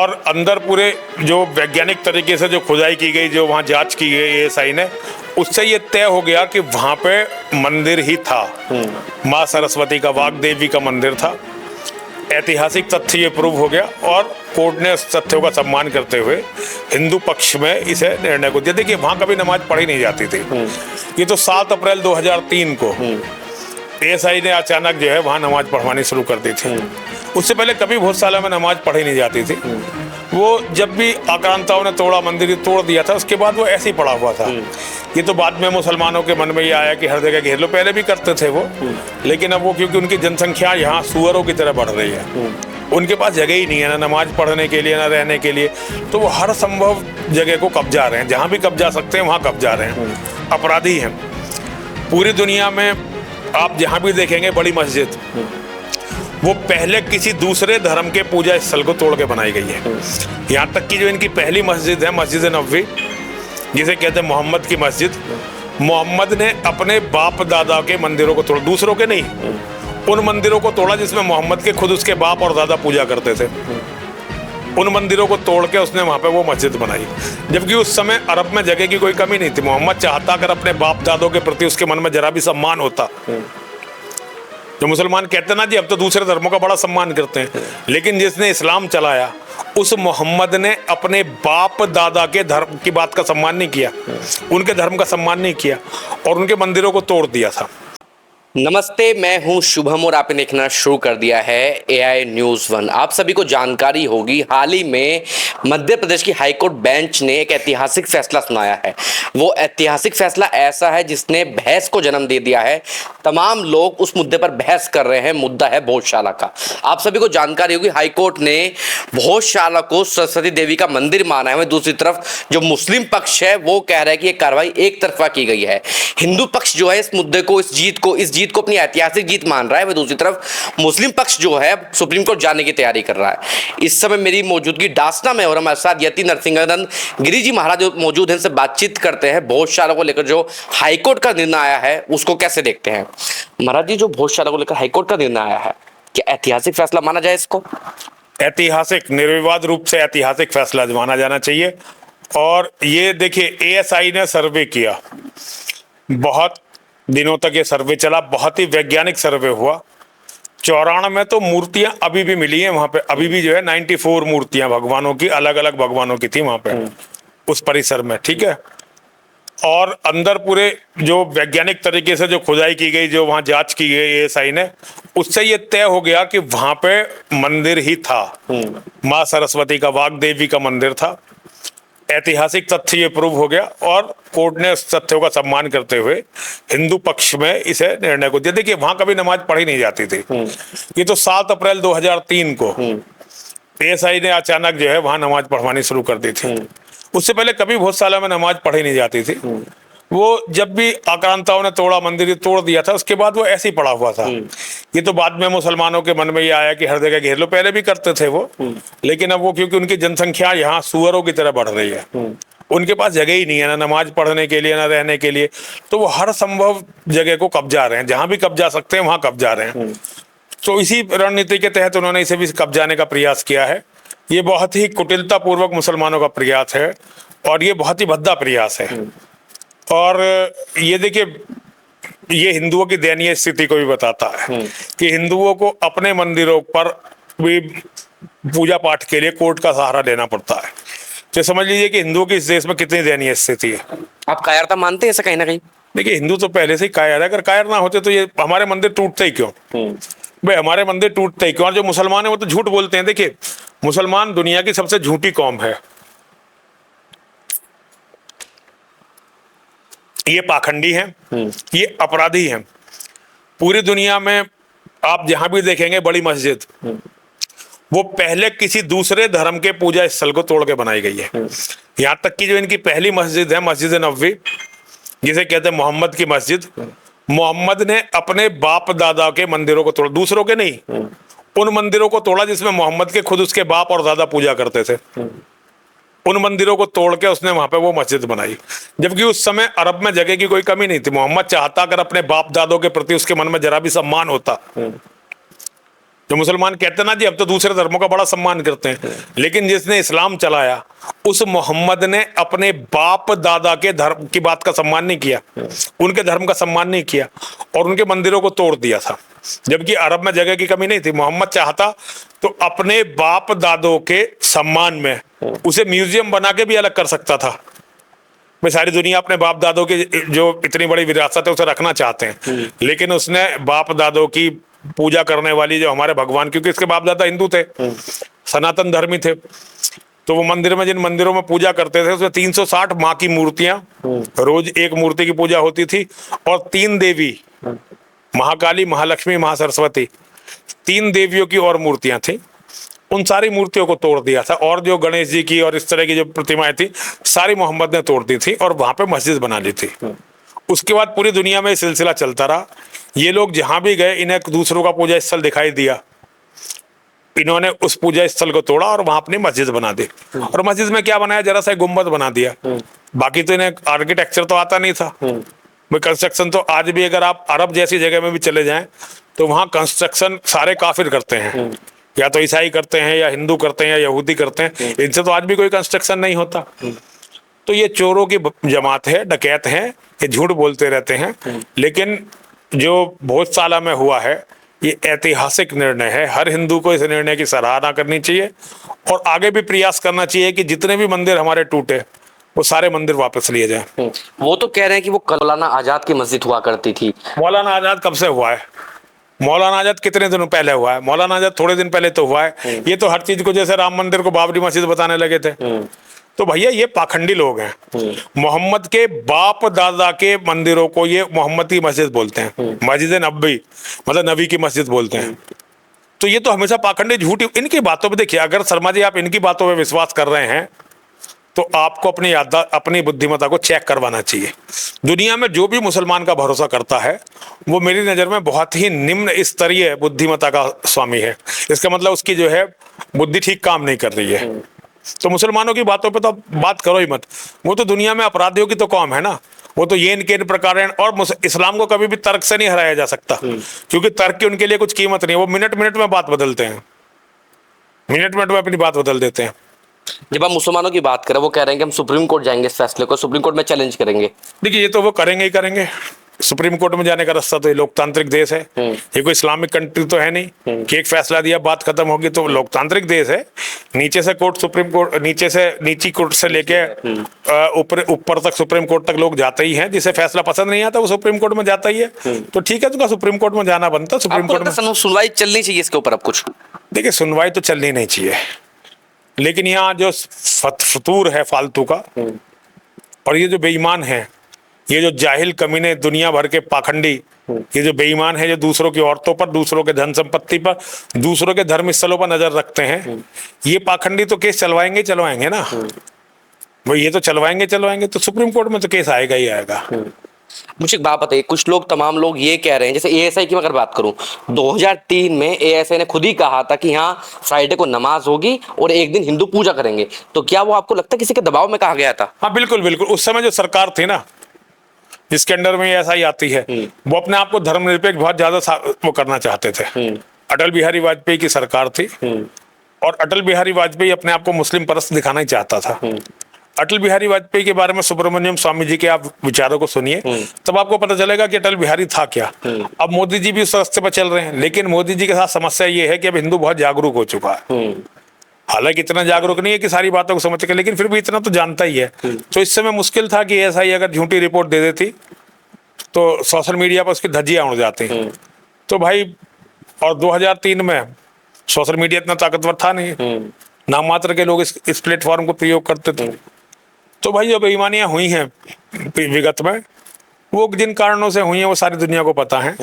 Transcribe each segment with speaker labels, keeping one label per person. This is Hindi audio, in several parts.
Speaker 1: और अंदर पूरे जो वैज्ञानिक तरीके से जो खुदाई की गई, जो वहाँ जांच की गई एएसआई ने, उससे ये तय हो गया कि वहाँ पे मंदिर ही था, माँ सरस्वती का, वाग्देवी का मंदिर था। ऐतिहासिक तथ्य ये प्रूव हो गया और कोर्ट ने उस तथ्यों का सम्मान करते हुए हिंदू पक्ष में इसे निर्णय को दिया। देखिए, वहाँ कभी नमाज पढ़ी नहीं जाती थी। ये तो 7 अप्रैल 2003 को एएसआई ने अचानक जो है वहाँ नमाज पढ़वानी शुरू कर दी थी। उससे पहले कभी भोजशाला में नमाज पढ़ी नहीं जाती थी। वो जब भी आक्रांताओं ने तोड़ा, मंदिर तोड़ दिया था, उसके बाद वो ऐसे ही पड़ा हुआ था। ये तो बाद में मुसलमानों के मन में ये आया कि हर जगह घेर लो, पहले भी करते थे वो, लेकिन अब वो क्योंकि उनकी जनसंख्या यहाँ सुअरों की तरह बढ़ रही है, उनके पास जगह ही नहीं है, ना नमाज पढ़ने के लिए, ना रहने के लिए, तो वो हर संभव जगह को कब्जा रहे हैं। जहाँ भी कब्जा सकते हैं वहाँ कब्जा रहे हैं, अपराधी हैं। पूरी दुनिया में आप जहाँ भी देखेंगे बड़ी मस्जिद, वो पहले किसी दूसरे धर्म के पूजा स्थल को तोड़ के बनाई गई है। यहाँ तक कि जो इनकी पहली मस्जिद है, मस्जिद नबवी, जिसे कहते हैं मोहम्मद की मस्जिद, मोहम्मद ने अपने बाप दादा के मंदिरों को तोड़ा, दूसरों के नहीं, उन मंदिरों को तोड़ा जिसमें मोहम्मद के खुद उसके बाप और दादा पूजा करते थे। उन मंदिरों को तोड़ के उसने वहाँ पे वो मस्जिद बनाई, जबकि उस समय अरब में जगह की कोई कमी नहीं थी। मोहम्मद चाहता अगर अपने बाप दादों के प्रति उसके मन में जरा भी सम्मान होता, जो मुसलमान कहते ना जी अब तो दूसरे धर्मों का बड़ा सम्मान करते हैं, लेकिन जिसने इस्लाम चलाया उस मोहम्मद ने अपने बाप दादा के धर्म की बात का सम्मान नहीं किया, उनके धर्म का सम्मान नहीं किया और उनके मंदिरों को तोड़ दिया था।
Speaker 2: नमस्ते, मैं हूं शुभम और आपने देखना शुरू कर दिया है एआई न्यूज़ 1। आप सभी को जानकारी होगी, हाल ही में मध्य प्रदेश की हाईकोर्ट बेंच ने एक ऐतिहासिक फैसला सुनाया है। वो ऐतिहासिक फैसला ऐसा है जिसने बहस को जन्म दे दिया है। तमाम लोग उस मुद्दे पर बहस कर रहे हैं, मुद्दा है भोजशाला का। आप सभी को जानकारी होगी, हाईकोर्ट ने भोजशाला को सरस्वती देवी का मंदिर माना है। दूसरी तरफ जो मुस्लिम पक्ष है वो कह रहा है कि यह कार्रवाई एक तरफा की गई है। हिंदू पक्ष जो है इस मुद्दे को, इस जीत को अपनी ऐतिहासिक जीत मान रहा है। वह दूसरी तरफ मुस्लिम पक्ष जो है सुप्रीम कोर्ट जाने की तैयारी कर रहा है। इस समय मेरी मौजूदगी डासना में और हमारे साथ यति नरसिंहानंद गिरी जी महाराज जो मौजूद हैं, से बातचीत करते हैं भोजशाला को लेकर। जो हाईकोर्ट का निर्णय आया है उसको कैसे देखते हैं महाराज जी? जो भोजशाला को लेकर हाईकोर्ट का निर्णय आया है, क्या ऐतिहासिक फैसला माना जाए इसको?
Speaker 1: ऐतिहासिक, निर्विवाद रूप से ऐतिहासिक फैसला माना जाना चाहिए। और ये देखिए, एएसआई ने सर्वे किया, बहुत दिनों तक ये सर्वे चला, बहुत ही वैज्ञानिक सर्वे हुआ। 94 तो मूर्तियां अभी भी मिली हैं वहां पे, अभी भी जो है 94 मूर्तियां भगवानों की, अलग अलग भगवानों की थी वहां पे उस परिसर में, ठीक है। और अंदर पूरे जो वैज्ञानिक तरीके से जो खुदाई की गई, जो वहां जांच की गई एएसआई ने, उससे ये तय हो गया कि वहां पे मंदिर ही था, माँ सरस्वती का, वाग्देवी का मंदिर था। ऐतिहासिक तथ्य ये प्रूव हो गया और कोर्ट ने उस तथ्यों का सम्मान करते हुए हिंदू पक्ष में इसे निर्णय को दिया। देखिए, वहां कभी नमाज पढ़ी नहीं जाती थी। ये तो 7 अप्रैल 2003 को एएसआई ने अचानक जो है वहां नमाज पढ़वानी शुरू कर दी थी। उससे पहले कभी भोजशाला में नमाज पढ़ी नहीं जाती थी। वो जब भी आक्रांताओं ने तोड़ा, मंदिर तोड़ दिया था, उसके बाद वो ऐसे ही पड़ा हुआ था। ये तो बाद में मुसलमानों के मन में ये आया कि हर जगह घेर लो, पहले भी करते थे वो, लेकिन अब वो क्योंकि उनकी जनसंख्या यहाँ सुअरों की तरह बढ़ रही है, उनके पास जगह ही नहीं है, ना नमाज पढ़ने के लिए, ना रहने के लिए, तो वो हर संभव जगह को कब्जा रहे हैं, जहाँ भी कब्जा सकते हैं वहाँ कब्जा रहे हैं। तो इसी रणनीति के तहत उन्होंने इसे भी कब्जाने का प्रयास किया है। ये बहुत ही कुटिलतापूर्वक मुसलमानों का प्रयास है और ये बहुत ही भद्दा प्रयास है। और ये देखिए, ये हिंदुओं की दयनीय स्थिति को भी बताता है कि हिंदुओं को अपने मंदिरों पर भी पूजा पाठ के लिए कोर्ट का सहारा लेना पड़ता है। तो समझ लीजिए कि हिंदुओं की इस देश में कितनी दयनीय स्थिति है।
Speaker 2: आप कायरता मानते हैं ऐसा कहीं ना कहीं?
Speaker 1: देखिए, हिंदू तो पहले से ही कायर है। अगर कायर ना होते तो ये हमारे मंदिर टूटते ही क्यों? भाई, हमारे मंदिर टूटते ही क्यों? और जो मुसलमान है वो तो झूठ बोलते हैं। देखिए, मुसलमान दुनिया की सबसे झूठी कौम है। ये पाखंडी हैं, ये अपराधी हैं। पूरी दुनिया में आप जहां भी देखेंगे बड़ी मस्जिद, वो पहले किसी दूसरे धर्म के पूजा स्थल को तोड़ के बनाई गई है। यहाँ तक कि जो इनकी पहली मस्जिद है, मस्जिद नबवी, जिसे कहते हैं मोहम्मद की मस्जिद, मोहम्मद ने अपने बाप दादा के मंदिरों को तोड़ा, दूसरों के नहीं, उन मंदिरों को तोड़ा जिसमें मोहम्मद के खुद उसके बाप और दादा पूजा करते थे। उन मंदिरों को तोड़ के उसने वहां पे वो मस्जिद बनाई, जबकि उस समय अरब में जगह की कोई कमी नहीं थी। मोहम्मद चाहता अगर अपने बाप दादों के प्रति उसके मन में जरा भी सम्मान होता, जो जो मुसलमान कहते हैं ना जी अब तो दूसरे धर्मों का बड़ा सम्मान करते हैं, लेकिन जिसने इस्लाम चलाया उस मोहम्मद ने अपने बाप दादा के धर्म की बात का सम्मान नहीं किया, उनके धर्म का सम्मान नहीं किया और उनके मंदिरों को तोड़ दिया था। जबकि अरब में जगह की कमी नहीं थी, मोहम्मद चाहता तो अपने बाप दादों के सम्मान में उसे म्यूजियम बना के भी अलग कर सकता था। भाई सारी दुनिया अपने बाप दादों की जो इतनी बड़ी विरासत है उसे रखना चाहते हैं, लेकिन उसने बाप दादों की पूजा करने वाली जो हमारे भगवान, क्योंकि इसके बाप दादा हिंदू थे, सनातन धर्मी थे, तो वो मंदिर में जिन मंदिरों में पूजा करते थे उसमें 360 माँ की मूर्तियां, रोज एक मूर्ति की पूजा होती थी और 3 देवी, महाकाली, महालक्ष्मी, महासरस्वती, 3 देवियों की और मूर्तियां थी। उन सारी मूर्तियों को तोड़ दिया था और जो गणेश जी की और इस तरह की जो प्रतिमाएं थी सारी मोहम्मद ने तोड़ दी थी और वहां पे मस्जिद बना ली थी। उसके बाद पूरी दुनिया में सिलसिला चलता रहा। ये लोग जहां भी गए इन्हें दूसरों का पूजा स्थल दिखाई दिया, इन्होंने उस पूजा स्थल को तोड़ा और वहां अपनी मस्जिद बना दी। और मस्जिद में क्या बनाया, जरा सा गुम्बद बना दिया, बाकी तो इन्हें आर्किटेक्चर तो आता नहीं था। कंस्ट्रक्शन तो आज भी अगर आप अरब जैसी जगह में भी चले जाएं तो वहां कंस्ट्रक्शन सारे काफिर करते हैं, या तो ईसाई करते हैं या हिंदू करते हैं या यहूदी करते हैं, इनसे तो आज भी कोई कंस्ट्रक्शन नहीं होता। तो ये चोरों की जमात है, डकैत हैं, ये झूठ बोलते रहते हैं। लेकिन जो भोजशाला में हुआ है ये ऐतिहासिक निर्णय है, हर हिंदू को इस निर्णय की सराहना करनी चाहिए और आगे भी प्रयास करना चाहिए कि जितने भी मंदिर हमारे टूटे वो सारे मंदिर वापस लिए जाएं।
Speaker 2: वो तो कह रहे हैं कि वो मौलाना आजाद की मस्जिद हुआ करती थी।
Speaker 1: मौलाना आजाद कब से हुआ है? मौलाना आजाद कितने दिनों पहले हुआ है? मौलाना आजाद थोड़े दिन पहले तो हुआ है। ये तो हर चीज को जैसे राम मंदिर को बाबरी मस्जिद बताने लगे थे। तो भैया ये पाखंडी लोग हैं। मोहम्मद के बाप दादा के मंदिरों को ये मोहम्मद की मस्जिद बोलते हैं, मस्जिद नबी मतलब नबी की मस्जिद बोलते हैं। तो ये तो हमेशा पाखंडी झूठी इनकी बातों पे। देखिए अगर शर्मा जी आप इनकी बातों पे विश्वास कर रहे हैं तो आपको अपनी बुद्धिमत्ता को चेक करवाना चाहिए। दुनिया में जो भी मुसलमान का भरोसा करता है वो मेरी नज़र में बहुत ही निम्न स्तरीय बुद्धिमत्ता का स्वामी है। इसका मतलब उसकी जो है बुद्धि ठीक काम नहीं कर रही है। तो मुसलमानों की बातों पे तो बात करो ही मत। वो तो दुनिया में अपराधियों की तो कौम है ना, वो तो ये इनके प्रकार हैं। और इस्लाम को कभी भी तर्क से नहीं हराया जा सकता, क्योंकि तर्क की उनके लिए कुछ कीमत नहीं है। वो मिनट मिनट में बात बदलते हैं, मिनट मिनट में अपनी बात बदल देते हैं।
Speaker 2: जब आप मुसलमानों की बात करें वो कह रहे हैं कि हम सुप्रीम कोर्ट जाएंगे, इस फैसले को सुप्रीम कोर्ट में चैलेंज करेंगे।
Speaker 1: देखिए ये तो वो करेंगे ही करेंगे। सुप्रीम कोर्ट में जाने का रास्ता तो ये लोकतांत्रिक देश है, ये कोई इस्लामिक कंट्री तो है नहीं कि एक फैसला दिया बात खत्म होगी। तो लोकतांत्रिक देश है, नीचे से कोर्ट सुप्रीम कोर्ट, नीचे से नीची कोर्ट से लेके ऊपर तक सुप्रीम कोर्ट तक लोग जाते ही हैं। जिसे फैसला पसंद नहीं आता वो सुप्रीम कोर्ट में जाता ही है। तो ठीक है, तो सुप्रीम कोर्ट में जाना बनता। सुप्रीम कोर्ट में
Speaker 2: सुनवाई चलनी चाहिए इसके ऊपर। अब कुछ
Speaker 1: देखिए सुनवाई तो चलनी नहीं चाहिए, लेकिन यहाँ जो फतूर है फालतू का, और ये जो बेईमान है, ये जो जाहिल कमीने दुनिया भर के पाखंडी, ये जो बेईमान है जो दूसरों की औरतों पर, दूसरों के धन संपत्ति पर, दूसरों के धर्म स्थलों पर नजर रखते हैं, ये पाखंडी तो केस चलवाएंगे ना भाई। ये तो चलवाएंगे तो सुप्रीम कोर्ट में तो केस आएगा ही आएगा।
Speaker 2: मुझे एक बात बताइए, कुछ लोग, तमाम लोग ये कह रहे हैं, जैसे एएसआई की मैं अगर बात करूं, 2003 में एएसआई ने खुद ही कहा था कि यहाँ फ्राइडे को नमाज होगी और एक दिन हिंदू पूजा करेंगे। तो क्या वो आपको लगता है किसी के दबाव में कहा गया था?
Speaker 1: हाँ बिल्कुल बिल्कुल। उस समय जो सरकार थी ना जिसके अंडर में एएसआई आती है, वो अपने आप को धर्मनिरपेक्ष बहुत ज्यादा वो करना चाहते थे। अटल बिहारी वाजपेयी की सरकार थी और अटल बिहारी वाजपेयी अपने आप को मुस्लिम परस्त दिखाना ही चाहता था। अटल बिहारी वाजपेयी के बारे में सुब्रमण्यम स्वामी जी के आप विचारों को सुनिए, तब आपको पता चलेगा कि अटल बिहारी था क्या। अब मोदी जी भी उस रास्ते पर चल रहे हैं, लेकिन मोदी जी के साथ समस्या ये है कि अब हिंदू बहुत जागरूक हो चुका है। हालांकि इतना जागरूक नहीं है कि सारी बातों को समझ सके, लेकिन फिर भी इतना तो जानता ही है। तो इस समय मुश्किल था कि एएसआई अगर झूठी रिपोर्ट दे देती तो सोशल मीडिया पर उसकी धज्जियां उड़ जाती। तो भाई, और 2003 में सोशल मीडिया इतना ताकतवर था नहीं, नाम मात्र के लोग इस प्लेटफॉर्म को प्रयोग करते थे। तो भाई जो बेईमानियां हुई हैं विगत में, वो जिन कारणों से हुई हैं वो सारी दुनिया को पता है,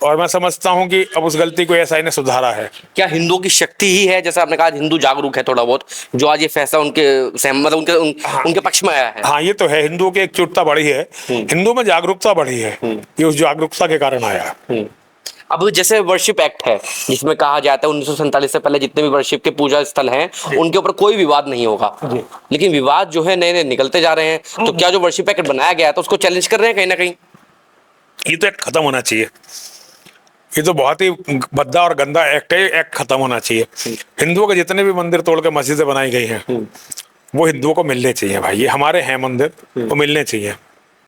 Speaker 1: और मैं समझता हूं कि अब उस गलती को एएसआई ने सुधारा है।
Speaker 2: क्या हिंदुओं की शक्ति ही है, जैसा आपने कहा हिंदू जागरूक है थोड़ा बहुत, जो आज ये फैसला उनके पक्ष में आया है?
Speaker 1: हाँ ये तो है, हिंदुओं की एकजुटता बढ़ी है, हिंदुओं में जागरूकता बढ़ी है, ये उस जागरूकता के कारण आया।
Speaker 2: अब जैसे वर्शिप एक्ट है जिसमें कहा जाता है 1947 से पहले जितने भी वर्शिप के पूजा स्थल हैं उनके ऊपर कोई विवाद नहीं होगा, लेकिन विवाद जो है नए नए निकलते जा रहे हैं। तो क्या जो वर्शिप एक्ट बनाया गया है तो उसको चैलेंज कर रहे हैं कहीं ना कहीं?
Speaker 1: ये तो एक्ट खत्म होना चाहिए। ये तो बहुत ही भद्दा और गंदा एक्ट है, एक्ट खत्म होना चाहिए। हिंदुओं के जितने भी मंदिर तोड़ के मस्जिदें बनाई गई हैं वो हिंदुओं को मिलने चाहिए भाई, ये हमारे हैं मंदिर, वो मिलने चाहिए।